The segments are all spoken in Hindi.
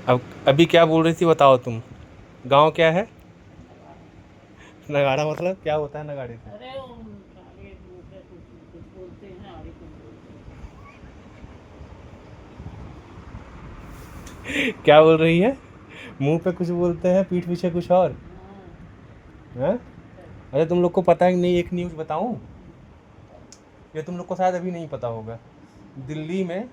अब अभी क्या बोल रही थी बताओ तुम। गांव क्या है? नगाड़ा मतलब क्या होता है नगाड़े से? अरे वो साले मुंह पे कुछ कुछ बोलते हैं आगे कुछ बोलते क्या बोल रही है? मुंह पे कुछ बोलते हैं, पीठ पीछे कुछ और। हैं। हाँ। हैं? अरे तुम लोग को पता है कि नहीं, एक न्यूज़ बताऊं? ये तुम लोग को शायद अभी नहीं पता होगा। दिल्ली में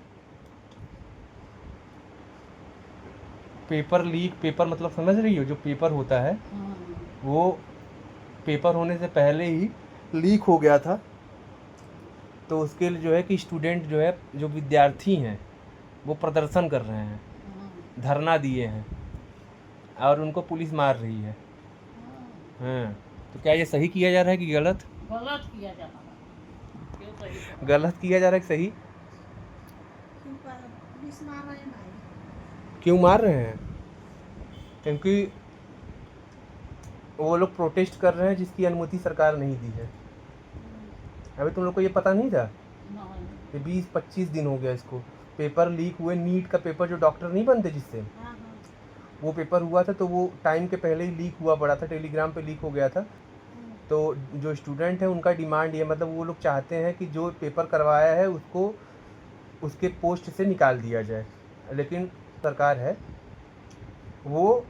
पेपर लीक, पेपर मतलब समझ रही हो, जो पेपर होता है हाँ। वो पेपर होने से पहले ही लीक हो गया था। तो उसके लिए जो है कि स्टूडेंट जो है, जो विद्यार्थी हैं, वो प्रदर्शन कर रहे हैं, हाँ। धरना दिए हैं और उनको पुलिस मार रही है। हाँ। हाँ। तो क्या ये सही किया जा रहा है कि गलत? गलत किया जा रहा है, क्यों सही करो। गलत किया जा रहा है कि सही? पुलिस मार रहे हैं भाई। क्यों मार रहे हैं? क्योंकि वो लोग प्रोटेस्ट कर रहे हैं जिसकी अनुमति सरकार नहीं दी है। अभी तुम लोग को ये पता नहीं था? नहीं। ये 20-25 दिन हो गया इसको। पेपर लीक हुए, नीट का पेपर, जो डॉक्टर नहीं बनते जिससे, हाँ हाँ। वो पेपर हुआ था। तो वो टाइम के पहले ही लीक हुआ पड़ा था, टेलीग्राम पे लीक हो गया था। तो जो स्टूडेंट है उनका डिमांड ये, मतलब वो लोग चाहते हैं कि जो पेपर करवाया है उसको उसके पोस्ट से निकाल दिया जाए। लेकिन सरकार है वो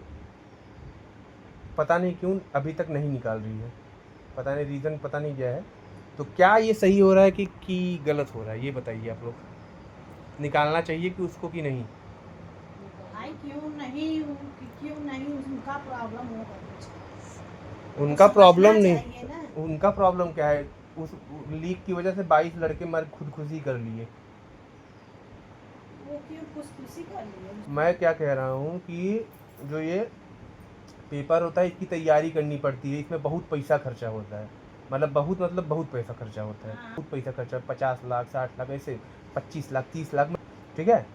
पता नहीं क्यों अभी तक नहीं निकाल रही है। पता नहीं रीज़न, पता नहीं क्या है। तो क्या ये सही हो रहा है कि गलत हो रहा है, ये बताइए आप लोग। निकालना चाहिए कि उसको कि नहीं? भाई क्यों नहीं उनका प्रॉब्लम होगा कुछ, वो उनका प्रॉब्लम समझना नहीं। चाहिए ना। उनका प्रॉब्लम क्या है? उस लीक की वजह से 22 लड़के मर खुदकुशी कर लिए। वो क्यों खुशी कर लिए। मैं क्या कह रहा हूँ कि जो ये पेपर होता है इसकी तैयारी करनी पड़ती है, इसमें बहुत पैसा खर्चा होता है। मतलब बहुत पैसा खर्चा होता है। हाँ। बहुत पैसा खर्चा, 50 लाख 60 लाख ऐसे, 25 लाख 30 लाख। ठीक है।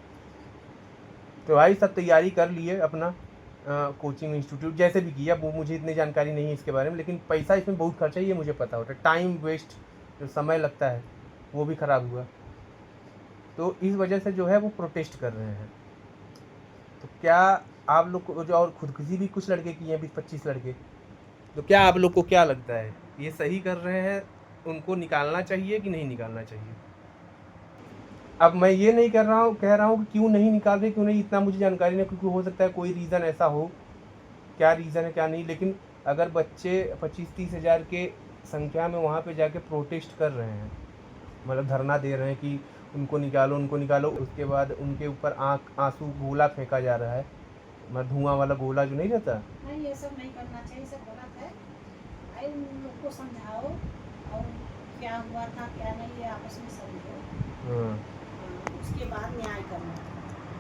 तो भाई सब तैयारी कर लिए अपना, कोचिंग इंस्टीट्यूट जैसे भी किया, वो मुझे इतनी जानकारी नहीं है इसके बारे में, लेकिन पैसा इसमें बहुत खर्चा है ये मुझे पता होता है। टाइम वेस्ट, जो समय लगता है वो भी ख़राब हुआ। तो इस वजह से जो है वो प्रोटेस्ट कर रहे हैं। तो क्या आप लोग को जो, और खुदकुशी भी कुछ लड़के किए हैं, 20-25 लड़के, तो क्या आप लोग को क्या लगता है ये सही कर रहे हैं? उनको निकालना चाहिए कि नहीं निकालना चाहिए? अब मैं ये नहीं कह रहा हूँ कि क्यों नहीं निकाल रहे, क्यों नहीं, इतना मुझे जानकारी नहीं, क्योंकि हो सकता है कोई रीज़न ऐसा हो, क्या रीज़न है क्या नहीं। लेकिन अगर बच्चे 25-30 हज़ार के संख्या में वहाँ पे जाके प्रोटेस्ट कर रहे हैं, मतलब धरना दे रहे हैं कि उनको निकालो, उसके बाद उनके ऊपर आंसू गोला फेंका जा रहा है, मतलब धुआं वाला गोला जो नहीं रहता। नहीं, ये सब नहीं करना चाहिए, सब गलत है भाई। उन लोग को समझाओ और क्या हुआ था क्या नहीं ये आपस में समझो। हाँ। उसके बाद न्याय करना।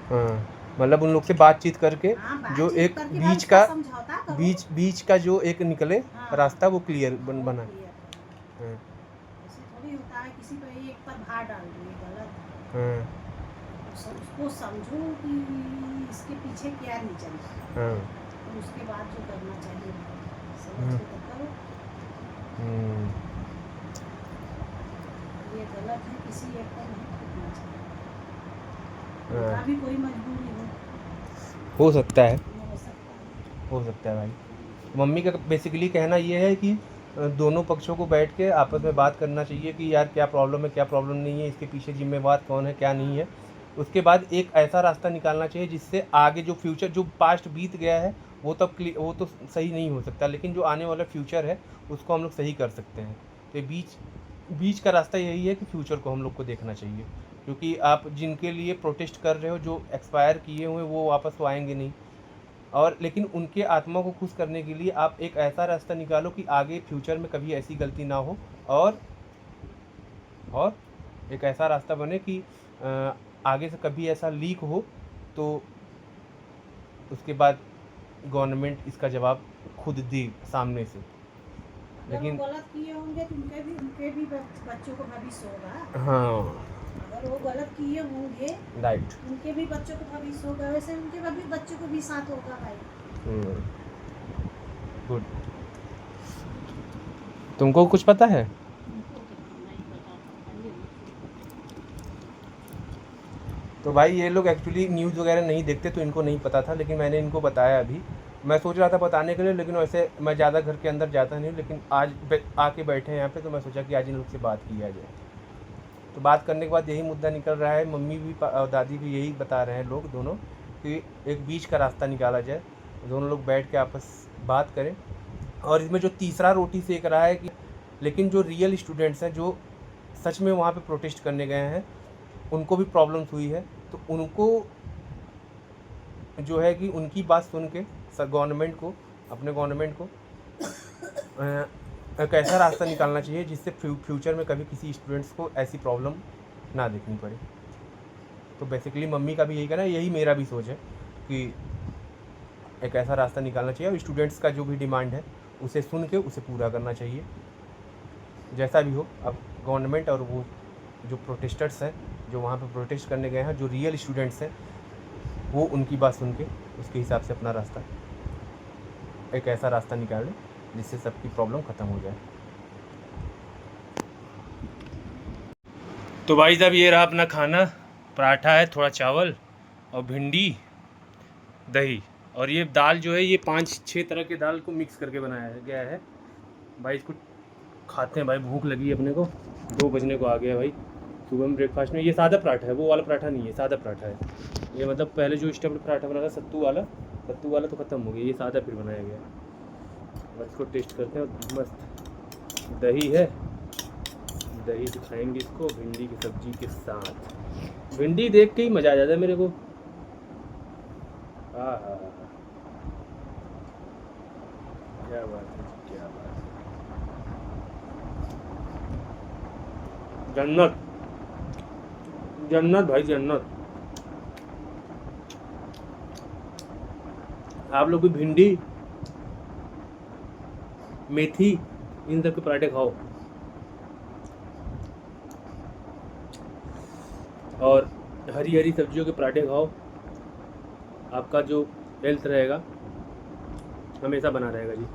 हाँ, मतलब उन लोग से बातचीत करके हाँ, जो बातचीत एक करके भाई बीच उसका का समझौता करो। बीच का जो एक निकले हाँ। रास्ता, वो क्लियर वो बना। क्लियर करो। हाँ। ऐसे थोड़ी होता है किसी पर एक पर भार डाल दिए, गलत है। हाँ। उसको समझो कि इसके पीछे क्या रीजन है, हाँ। और उसके बाद जो करना चाहिए समझ हम्म। के तो करो। हम्म। ये गलत है, किसी एक पर नहीं थूकना चाहिए। हाँ। उनका भी कोई मजबूरी हो सकता है, हो सकता है। हो सकता है भाई। मम्मी का बेसिकली कहना ये है कि दोनों पक्षों को बैठ के आपस में बात करना चाहिए कि यार क्या प्रॉब्लम है, क्या प्रॉब्लम नहीं है, इसके पीछे जिम्मेवार कौन है, क्या नहीं है। उसके बाद एक ऐसा रास्ता निकालना चाहिए जिससे आगे जो फ्यूचर, जो पास्ट बीत गया है वो तो सही नहीं हो सकता, लेकिन जो आने वाला फ्यूचर है उसको हम लोग सही कर सकते हैं। तो ये बीच बीच का रास्ता यही है कि फ्यूचर को हम लोग को देखना चाहिए, क्योंकि आप जिनके लिए प्रोटेस्ट कर रहे हो, जो एक्सपायर किए हुए, वो वापस तो आएंगे नहीं। और लेकिन उनके आत्मा को खुश करने के लिए आप एक ऐसा रास्ता निकालो कि आगे फ्यूचर में कभी ऐसी गलती ना हो, और एक ऐसा रास्ता बने कि आगे से कभी ऐसा लीक हो तो उसके बाद गवर्नमेंट इसका जवाब खुद दे सामने से। अगर वो लेकिन गलत किए होंगे तो उनके भी बच्चों को भविष्य होगा। हाँ, अगर वो गलत किए होंगे राइट। उनके भी बच्चों को भविष्य होगा, वैसे उनके भी बच्चों को भी साथ होगा भाई। गुड। तुमको कुछ पता है? उनको तो नहीं पता था भाई। तो भाई ये लोग एक्चुअली न्यूज़ वगैरह नहीं देखते तो इनको नहीं पता था, लेकिन मैंने इनको बताया अभी। मैं सोच रहा था बताने के लिए, लेकिन वैसे मैं ज़्यादा घर के अंदर जाता नहीं हूँ, लेकिन आज आके बैठे हैं यहाँ पे तो मैं सोचा कि आज इन लोग से बात किया जाए। तो बात करने के बाद यही मुद्दा निकल रहा है, मम्मी भी और दादी भी यही बता रहे हैं लोग दोनों, कि एक बीच का रास्ता निकाला जाए, दोनों लोग बैठ के आपस बात करें। और इसमें जो तीसरा रोटी सेक रहा है कि लेकिन जो रियल स्टूडेंट्स हैं, जो सच में वहाँ पे प्रोटेस्ट करने गए हैं, उनको भी प्रॉब्लम्स हुई है, तो उनको जो है कि उनकी बात सुन के गवर्नमेंट को, अपने गवर्नमेंट को एक ऐसा रास्ता निकालना चाहिए जिससे फ्यूचर में कभी किसी स्टूडेंट्स को ऐसी प्रॉब्लम ना देखनी पड़े। तो बेसिकली मम्मी का भी यही कहना है, यही मेरा भी सोच है कि एक ऐसा रास्ता निकालना चाहिए और स्टूडेंट्स का जो भी डिमांड है उसे सुन के उसे पूरा करना चाहिए, जैसा भी हो। अब गवर्नमेंट और वो जो प्रोटेस्टर्स हैं, जो वहाँ पे प्रोटेस्ट करने गए हैं, जो रियल स्टूडेंट्स हैं, वो उनकी बात सुन के उसके हिसाब से अपना रास्ता, एक ऐसा रास्ता निकालें जिससे सबकी प्रॉब्लम ख़त्म हो जाए। तो भाई साहब ये रहा अपना खाना, पराठा है, थोड़ा चावल और भिंडी, दही, और ये दाल जो है ये 5-6 तरह के दाल को मिक्स करके बनाया गया है। भाई इसको खाते हैं भाई, भूख लगी है अपने को, 2 बजने को आ गया भाई। सुबह में ब्रेकफास्ट में ये सादा पराठा है, वो वाला पराठा नहीं है, सादा पराठा है ये। मतलब पहले जो स्टफ्ड पराठा बना था सत्तू वाला तो ख़त्म हो गया, ये सादा फिर बनाया गया। बस इसको टेस्ट करते हैं। मस्त दही है, दही से खाएंगे इसको भिंडी की सब्जी के साथ। भिंडी देख के ही मज़ा आ जाता है मेरे को। हाँ, क्या बात है, क्या बात है, जन्नत जन्नत भाई, जन्नत। आप लोग भी भिंडी, मेथी, इन सब के पराठे खाओ और हरी हरी सब्जियों के पराठे खाओ, आपका जो हेल्थ रहेगा हमेशा बना रहेगा जी।